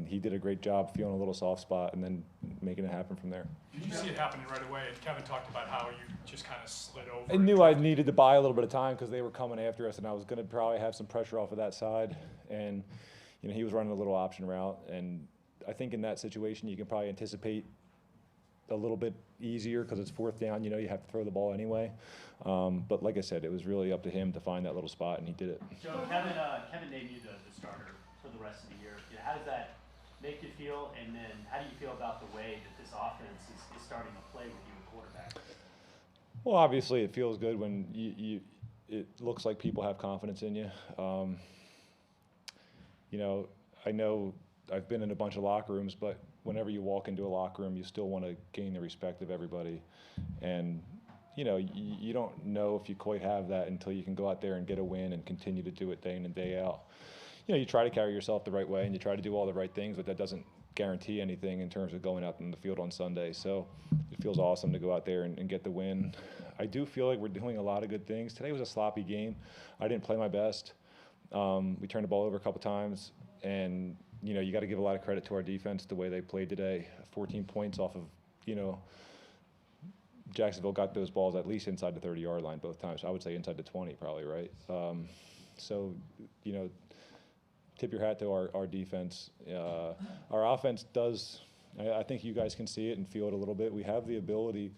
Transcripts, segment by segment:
He did a great job feeling a little soft spot and then making it happen from there. Did you see it happening right away? And Kevin talked about how you just kind of slid over. I knew I needed to buy a little bit of time because they were coming after us, and I was going to probably have some pressure off of that side. And he was running a little option route, and I think in that situation you can probably anticipate a little bit easier because it's fourth down. You have to throw the ball anyway. But like I said, it was really up to him to find that little spot, and he did it. Joe, Kevin named you the starter for the rest of the year. How does that make you feel, and then how do you feel about the way that this offense is starting to play with you at quarterback? Well, obviously it feels good when it looks like people have confidence in you. I know I've been in a bunch of locker rooms, but whenever you walk into a locker room, you still want to gain the respect of everybody. And, you don't know if you quite have that until you can go out there and get a win and continue to do it day in and day out. You try to carry yourself the right way and you try to do all the right things, but that doesn't guarantee anything in terms of going out in the field on Sunday. So it feels awesome to go out there and get the win. I do feel like we're doing a lot of good things. Today was a sloppy game. I didn't play my best. We turned the ball over a couple times, and you got to give a lot of credit to our defense the way they played today. 14 points off of Jacksonville got those balls at least inside the 30-yard line both times. I would say inside the 20 probably, right? Tip your hat to our defense. Our offense does, I think you guys can see it and feel it a little bit. We have the ability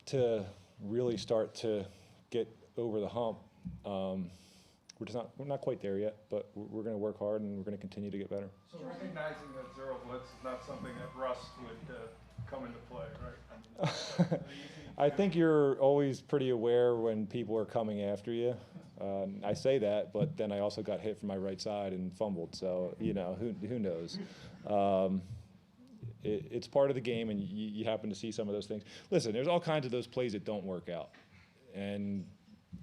to really start to get over the hump. We're not quite there yet, but we're going to work hard and we're going to continue to get better. So recognizing that zero blitz is not something that Russ would come into play, right? I think you're always pretty aware when people are coming after you. I say that, but then I also got hit from my right side and fumbled. So who knows? It's part of the game, and you happen to see some of those things. Listen, there's all kinds of those plays that don't work out, and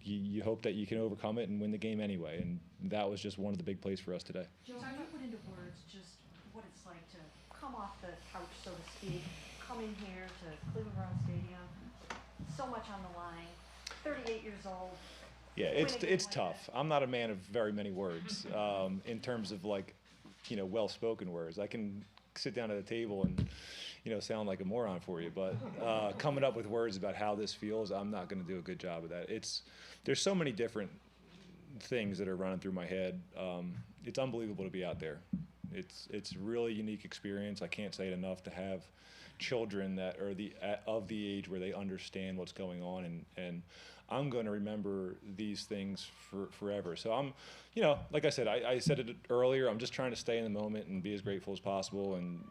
you hope that you can overcome it and win the game anyway. And that was just one of the big plays for us today. Joe, can you put into words just what it's like to come off the couch, so to speak, come in here to Cleveland Brown Stadium, so much on the line, 38 years old? Yeah, it's tough. I'm not a man of very many words in terms of well-spoken words. I can sit down at a table and sound like a moron for you, but coming up with words about how this feels, I'm not going to do a good job of that. There's so many different things that are running through my head. It's unbelievable to be out there. It's a really unique experience. I can't say it enough to have children that are of the age where they understand what's going on, and I'm going to remember these things forever. So I'm, like I said, I said it earlier, I'm just trying to stay in the moment and be as grateful as possible and,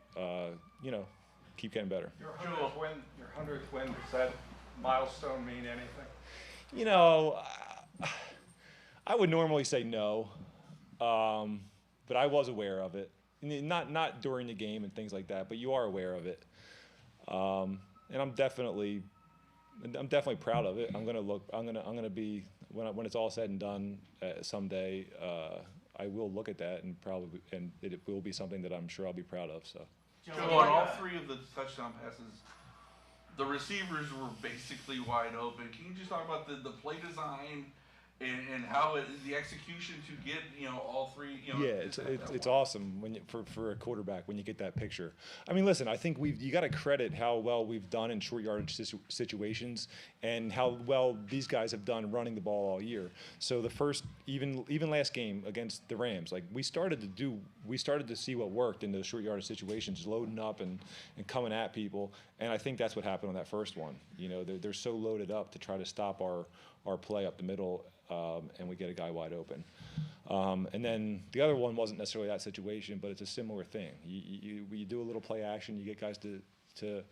keep getting better. Your 100th win, does that milestone mean anything? I would normally say no, but I was aware of it. Not during the game and things like that, but you are aware of it. And I'm definitely proud of it. I'm gonna be when it's all said and done someday. I will look at that and it will be something that I'm sure I'll be proud of. So. Joe, on all three of the touchdown passes, the receivers were basically wide open. Can you just talk about the play design and how the execution to get all three? Yeah, it's awesome for a quarterback when you get that picture. I mean, listen, I think you got to credit how well we've done in short yardage situations and how well these guys have done running the ball all year. So the first, even last game against the Rams, we started to see what worked in those short yardage situations, loading up and coming at people. And I think that's what happened on that first one. They're so loaded up to try to stop our play up the middle. And we get a guy wide open. And then the other one wasn't necessarily that situation, but it's a similar thing. You do a little play action, you get guys to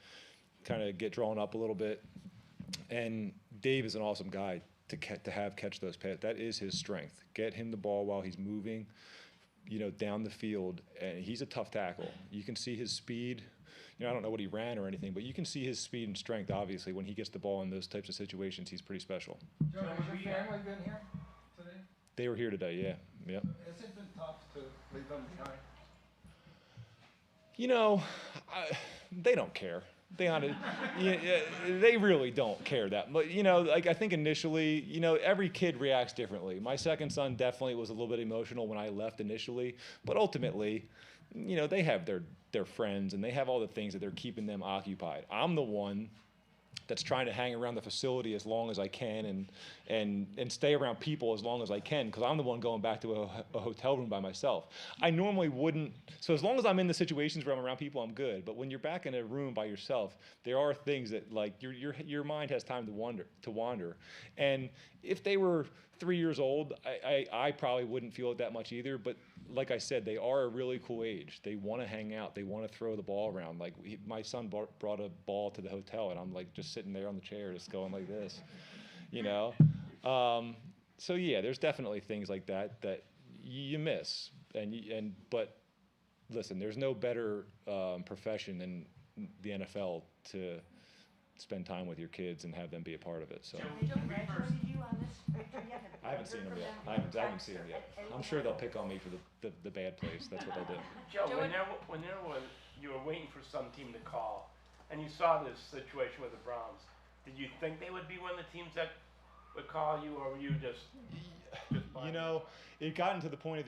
kind of get drawn up a little bit. And Dave is an awesome guy to catch those passes. That is his strength. Get him the ball while he's moving, down the field. And he's a tough tackle. You can see his speed. I don't know what he ran or anything, but you can see his speed and strength, obviously. When he gets the ball in those types of situations, he's pretty special. Joe, has your family been here today? They were here today, yeah. Yep. Has it been tough to leave them behind? They don't care. They really don't care that much. Like I think initially, every kid reacts differently. My second son definitely was a little bit emotional when I left initially, but ultimately, they have their friends and they have all the things that they're keeping them occupied. I'm the one that's trying to hang around the facility as long as I can and stay around people as long as I can, because I'm the one going back to a hotel room by myself. I normally wouldn't. So as long as I'm in the situations where I'm around people, I'm good. But when you're back in a room by yourself, there are things that like your mind has time to wander. And if they were 3 years old, I probably wouldn't feel it that much either. But like I said, they are a really cool age. They want to hang out. They want to throw the ball around. Like my son brought a ball to the hotel, and I'm like just sitting there on the chair, just going like this, So yeah, there's definitely things like that you miss, but listen, there's no better profession than the NFL to spend time with your kids and have them be a part of it. So. They congratulated you on this victory yet? I haven't seen them yet. I haven't seen them yet. I'm sure they'll pick on me for the bad plays. That's what they'll do. Joe, when there was you were waiting for some team to call, and you saw this situation with the Browns, did you think they would be one of the teams that would call you, or were you just it got into the point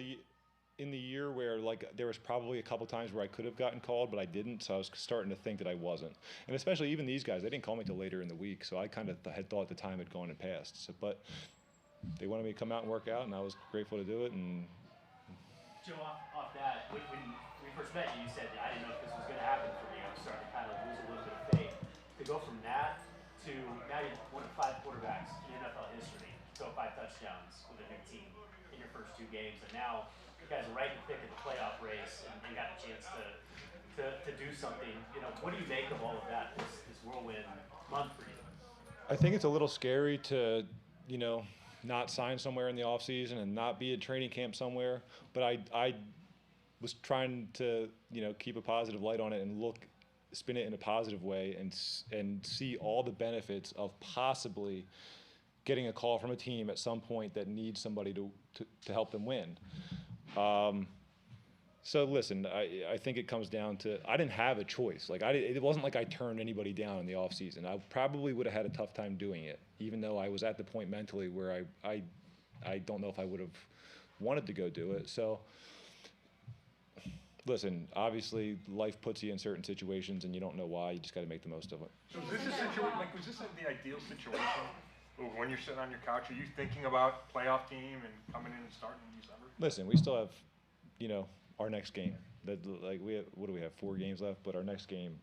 in the year where like there was probably a couple times where I could have gotten called, but I didn't. So I was starting to think that I wasn't. And especially even these guys, they didn't call me till later in the week. So I kind of had thought the time had gone and passed. So, but they wanted me to come out and work out, and I was grateful to do it. And Joe, off that, when we first met you, you said, I didn't know if this was going to happen for me. I was starting to kind of lose a little bit of faith. To go from that to now you're one of 5 quarterbacks in NFL history, throw 5 touchdowns with a new team in your first 2 games, and now you guys are right in the thick of the playoff race and got a chance to do something. What do you make of all of that, this whirlwind month for you? I think it's a little scary to, not sign somewhere in the off season and not be at training camp somewhere. But I was trying to, keep a positive light on it and spin it in a positive way and see all the benefits of possibly getting a call from a team at some point that needs somebody to help them win. So listen, I think it comes down to I didn't have a choice. Like it wasn't like I turned anybody down in the off season. I probably would have had a tough time doing it, even though I was at the point mentally where I don't know if I would have wanted to go do it. So listen, obviously life puts you in certain situations and you don't know why. You just got to make the most of it. So was this the ideal situation? When you're sitting on your couch, are you thinking about playoff team and coming in and starting in December? Listen, we still have, our next game. What do we have? 4 games left, but our next game.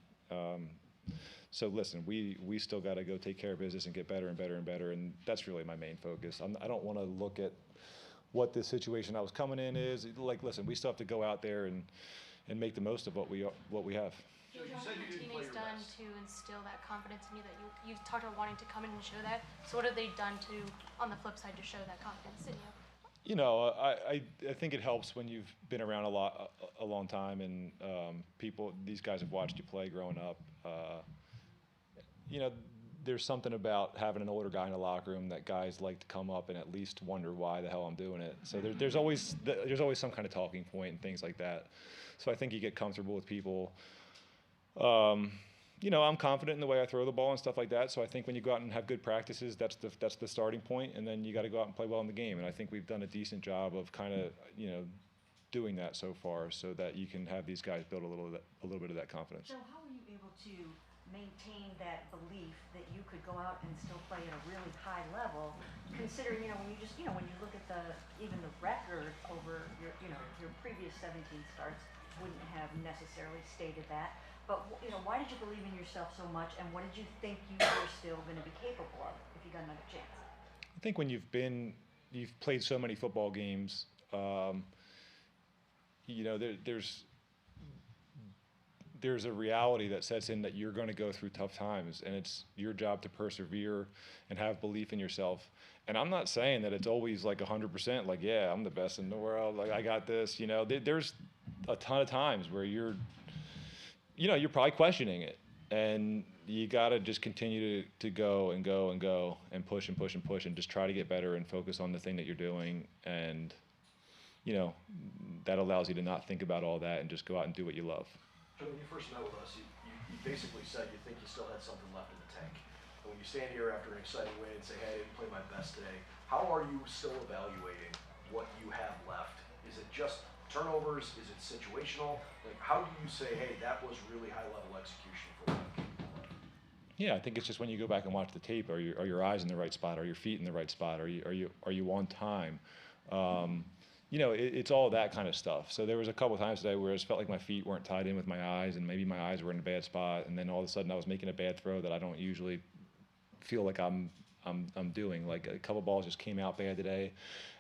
So listen, we still got to go take care of business and get better and better and better, and that's really my main focus. I don't want to look at what the situation I was coming in is. Like, listen, we still have to go out there and make the most of what we have. So you said you didn't play your done best. to instill that confidence in you that you've talked about wanting to come in and show that. So what have they done to, on the flip side, to show that confidence in you? I think it helps when you've been around a long time, and these guys have watched you play growing up. There's something about having an older guy in the locker room that guys like to come up and at least wonder why the hell I'm doing it. So there's always some kind of talking point and things like that. So I think you get comfortable with people. I'm confident in the way I throw the ball and stuff like that. So I think when you go out and have good practices, that's the starting point, and then you got to go out and play well in the game. And I think we've done a decent job of kind of doing that so far, so that you can have these guys build a little bit of that confidence. So how were you able to maintain that belief that you could go out and still play at a really high level, considering when you look at even the record over your previous 17 starts wouldn't have necessarily stated that. But why did you believe in yourself so much, and what did you think you were still going to be capable of if you got another chance? I think when you've played so many football games, there's a reality that sets in that you're going to go through tough times, and it's your job to persevere and have belief in yourself. And I'm not saying that it's always like 100%, like, yeah, I'm the best in the world, like I got this. There's a ton of times where you're probably questioning it, and you got to just continue to go and go and go and push and push and push and just try to get better and focus on the thing that you're doing. And, that allows you to not think about all that and just go out and do what you love. So when you first met with us, you you basically said you think you still had something left in the tank. And when you stand here after an exciting win and say, hey, I didn't play my best today, how are you still evaluating what you have left? Is it just turnovers? Is it situational? Like, how do you say, hey, that was really high-level execution for them? Yeah, I think it's just when you go back and watch the tape, are your eyes in the right spot? Are your feet in the right spot? Are you on time? You know, it's all that kind of stuff. So there was a couple of times today where it felt like my feet weren't tied in with my eyes, and maybe my eyes were in a bad spot, and then all of a sudden I was making a bad throw that I don't usually feel like I'm doing. Like a couple balls just came out bad today,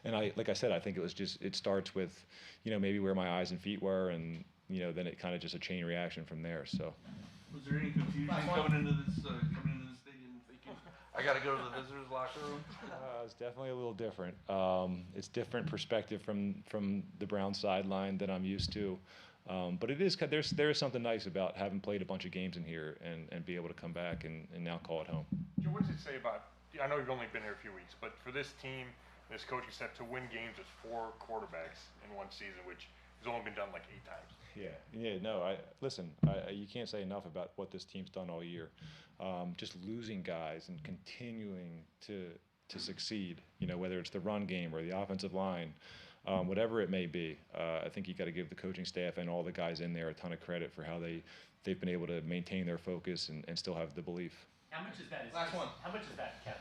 and like I said, I think it starts with, you know, maybe where my eyes and feet were, and you know, then it kind of just a chain reaction from there. So. Was there any confusion coming into this stadium thinking, I got to go to the visitors' locker room? It's definitely a little different. It's different perspective from the Brown sideline that I'm used to. But it is there is something nice about having played a bunch of games in here and be able to come back and now call it home. Joe, what does it say about, I know you've only been here a few weeks, but for this team, this coaching staff to win games with 4 quarterbacks in one season, which has only been done like 8 times? Yeah, no, listen, you can't say enough about what this team's done all year. Just losing guys and continuing to succeed, you know, whether it's the run game or the offensive line, whatever it may be. I think you got to give the coaching staff and all the guys in there a ton of credit for how they've been able to maintain their focus and still have the belief. How much is that? How much is that, Kevin?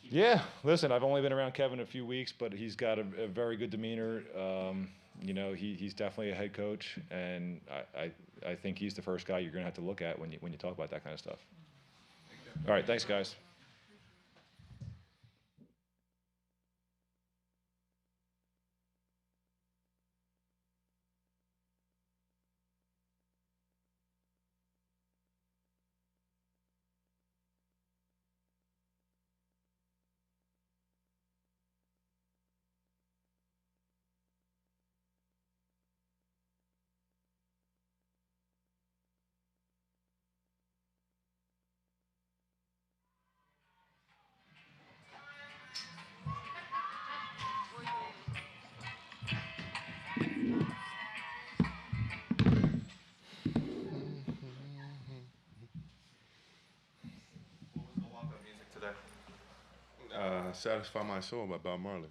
Yeah, listen, I've only been around Kevin a few weeks, but he's got a very good demeanor. You know, he's definitely a head coach, and I think he's the first guy you're going to have to look at when you talk about that kind of stuff. All right, thanks, guys. Satisfy My Soul by Bob Marley.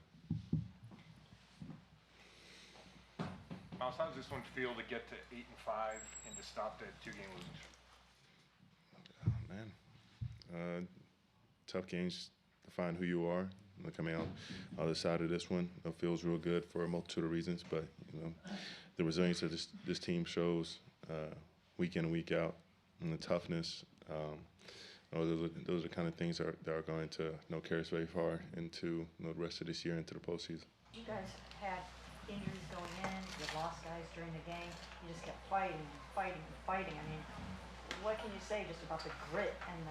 Myles, how does this one feel to get to 8-5 and to stop that 2-game losing streak? Oh, man. Tough games to find who you are. Coming out other side of this one, it feels real good for a multitude of reasons, but you know, the resilience that this team shows week in and week out, and the toughness. Those are the kind of things that are going to carry us very far into the rest of this year, into the postseason. You guys had injuries going in, you lost guys during the game, you just kept fighting. I mean, what can you say just about the grit and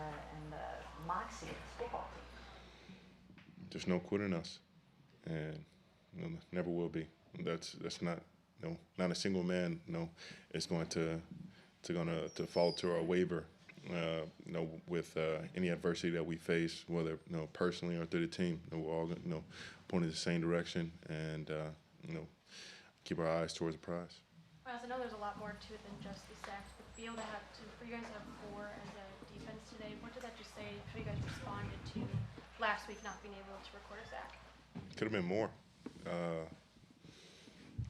the moxie of this football team? There's no quitting us, and never will be. That's not not a single man is going to falter or waver. With any adversity that we face, whether personally or through the team, we're all pointing the same direction and keep our eyes towards the prize. Myles, I know there's a lot more to it than just the sacks, but to be able to for you guys to have 4 as a defense today, what did that just say? How you guys responded to last week not being able to record a sack? Could have been more.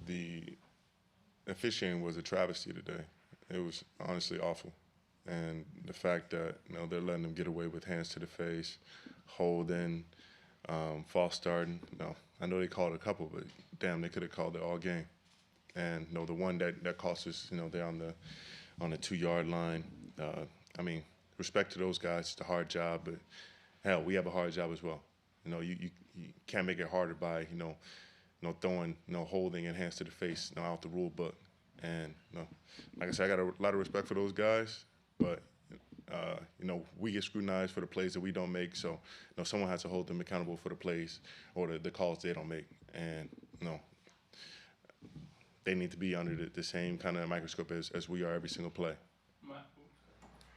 The officiating was a travesty today. It was honestly awful. And the fact that they're letting them get away with hands to the face, holding, false starting. I know they called a couple, but damn, they could have called it all game. And the one that cost us, they're on the 2-yard line. I mean, respect to those guys. It's a hard job, but hell, we have a hard job as well. You can't make it harder by throwing holding and hands to the face out the rule book. And like I said, I got a lot of respect for those guys. But, we get scrutinized for the plays that we don't make. So, someone has to hold them accountable for the plays or the calls they don't make. And, they need to be under the same kind of microscope as we are every single play.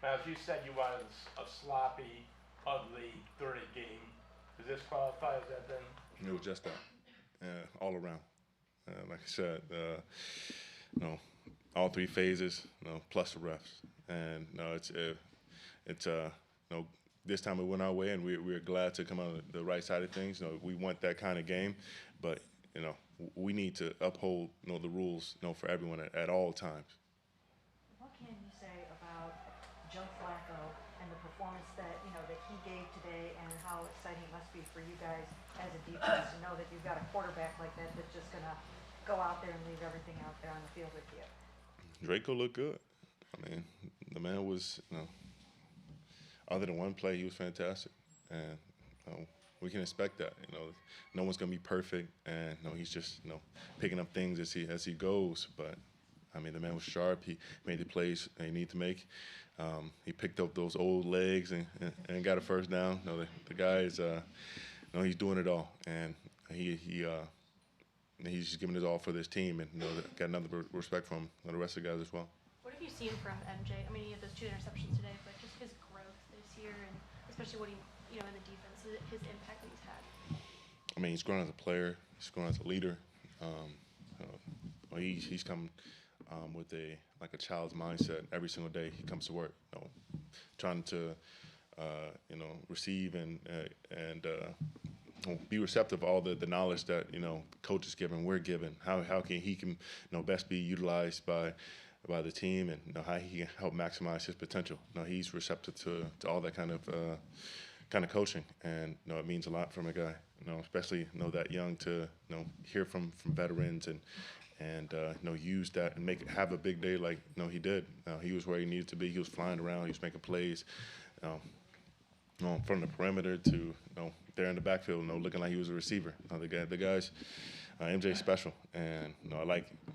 Myles, you said you wanted a sloppy, ugly, dirty game. Does this qualify as that then? It was just that, all around. Like I said, all 3 phases, plus the refs. And this time it went our way, and we're glad to come on the right side of things. We want that kind of game, but we need to uphold the rules for everyone at all times. What can you say about Joe Flacco and the performance that that he gave today, and how exciting it must be for you guys as a defense to know that you've got a quarterback like that that's just gonna go out there and leave everything out there on the field with you? Draco looked good. I mean, the man was, other than one play, he was fantastic, and we can expect that. No one's gonna be perfect, and he's just picking up things as he goes. But I mean, the man was sharp. He made the plays he needed to make. He picked up those old legs and got a first down. The guy is, he's doing it all, and he's just giving his all for this team, and got another respect from the rest of the guys as well. What have you seen from MJ? I mean, he had those 2 interceptions today, but just his growth this year, and especially what he, in the defense, his impact that he's had. I mean, he's grown as a player. He's grown as a leader. He's come with a child's mindset every single day. He comes to work, trying to, receive and be receptive of all the knowledge that coach is giving, we're given. How can he best be utilized by the team, and how he can help maximize his potential. He's receptive to all that kind of coaching, and it means a lot from a guy, especially that young, to hear from veterans and use that and have a big day like he did. He was where he needed to be. He was flying around. He was making plays from the perimeter to there in the backfield, looking like he was a receiver. The guy's MJ special, and I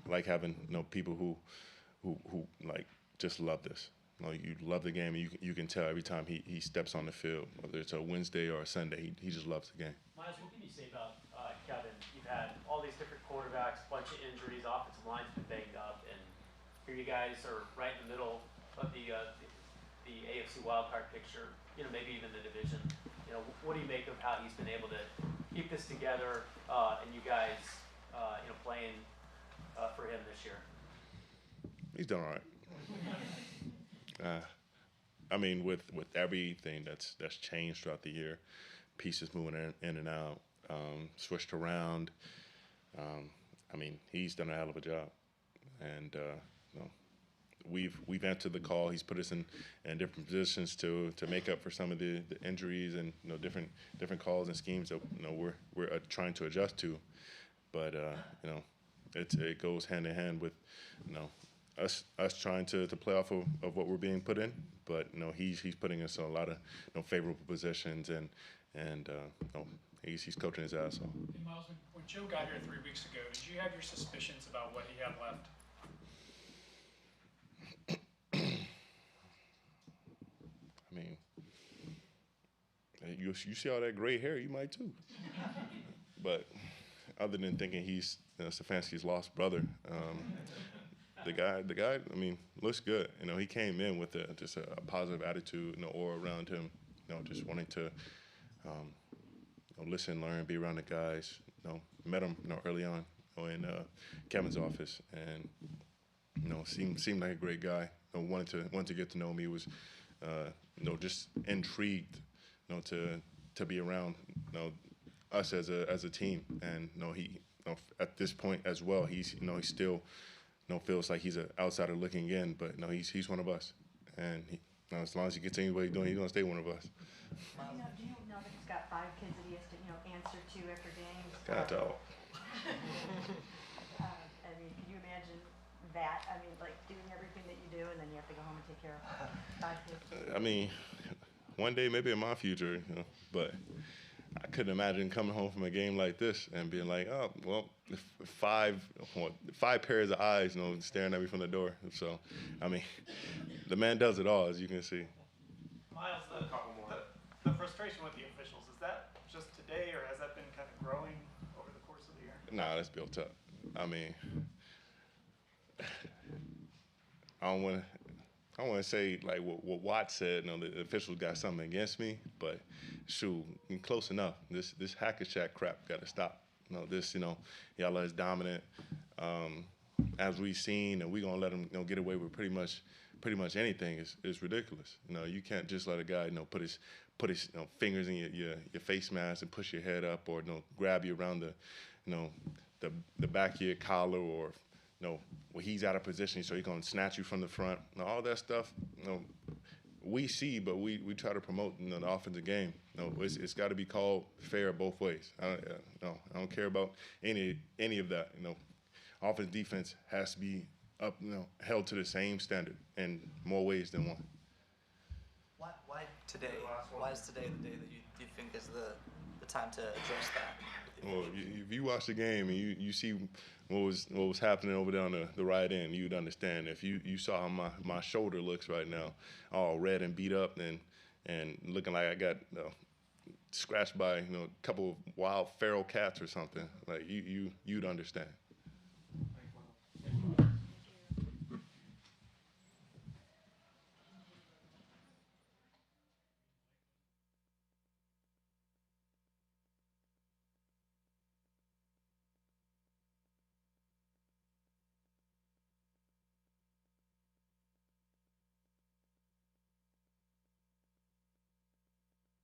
like having people who just love this. You love the game, and you can tell every time he steps on the field, whether it's a Wednesday or a Sunday, he just loves the game. Myles, what can you say about Kevin? You've had all these different quarterbacks, bunch of injuries, offensive line's been banged up, and here you guys are right in the middle of the AFC wildcard picture. Maybe even the division. What do you make of how he's been able to keep this together, and you guys, playing for him this year? He's done all right. I mean, with everything that's changed throughout the year, pieces moving in and out, switched around. I mean, he's done a hell of a job, and we've answered the call. He's put us in different positions to make up for some of the injuries and different calls and schemes that we're trying to adjust to. But it goes hand in hand with us trying to play off of what we're being put in. But he's putting us in a lot of favorable positions, and he's coaching his ass off. Hey, Myles, when Joe got here 3 weeks ago, did you have your suspicions about what he had left? I mean, you see all that gray hair, you might too. But other than thinking he's Stefanski's lost brother, the guy, I mean, looks good. He came in with just a positive attitude, aura around him. Just wanting to listen, learn, be around the guys. Met him early on in Kevin's office, and seemed like a great guy. Wanted to get to know me. Was just intrigued, to be around, us as a team, and he, at this point as well, he's still, feels like he's an outsider looking in, but he's one of us, and as long as he gets anybody doing, he's gonna stay one of us. Do you know that he's got 5 kids that he has to answer to after games? Got to all. I mean, can you imagine that? I mean, like doing everything that you do, and then you have to go home and take care of 5 kids. I mean, one day maybe in my future, but I couldn't imagine coming home from a game like this and being like, oh, well, 5 pairs of eyes, staring at me from the door. So, I mean, the man does it all, as you can see. Myles, the frustration with the officials, is that just today, or has that been kind of growing over the course of the year? Nah, that's built up. I mean, I don't want to say like what Watt said. The officials got something against me, but shoot, close enough. This hacker shack crap got to stop. Y'all is dominant, as we've seen, and we're gonna let them get away with pretty much pretty much anything is ridiculous. You know, you can't just let a guy, you know, put his fingers in your face mask and push your head up, or, you know, grab you around the, you know, the back of your collar, or, you know, where he's out of position, so he's gonna snatch you from the front. You know, all that stuff, you know, we see, but we try to promote, you know, the offensive game. You know, it's got to be called fair both ways. I don't care about any of that. You know, offense, defense has to be up, you know, held to the same standard in more ways than one. Why today? Why is today the day that you think is the time to address that? Well, if you watch the game and you see what was happening over there on the right end, you'd understand. If you saw how my shoulder looks right now, all red and beat up, and looking like I got scratched by, you know, a couple of wild feral cats or something, like you'd understand.